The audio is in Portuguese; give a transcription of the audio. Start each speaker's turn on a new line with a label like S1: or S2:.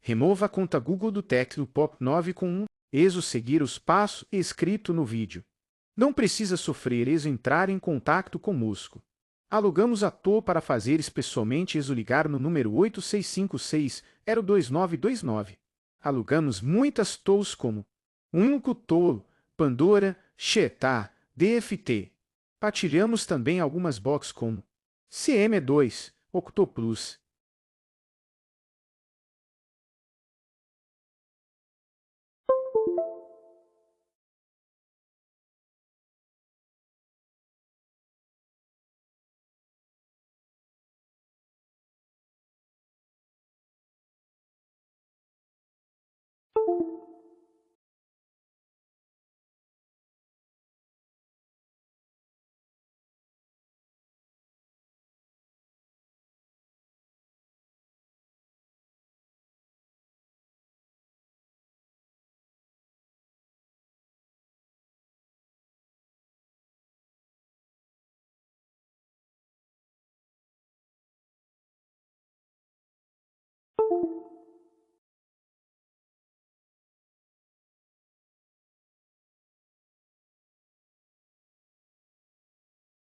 S1: Remova a conta Google do Tecno Pop 9 com ESO seguir os passos escrito no vídeo. Não precisa sofrer ESO entrar em contato conosco. Alugamos a TOL para fazer pessoalmente ESO ligar no número 8656-02929. Alugamos muitas TOLs como Único TOL, Pandora, Xetá, DFT. Partilhamos também algumas box como CM2, Octoplus,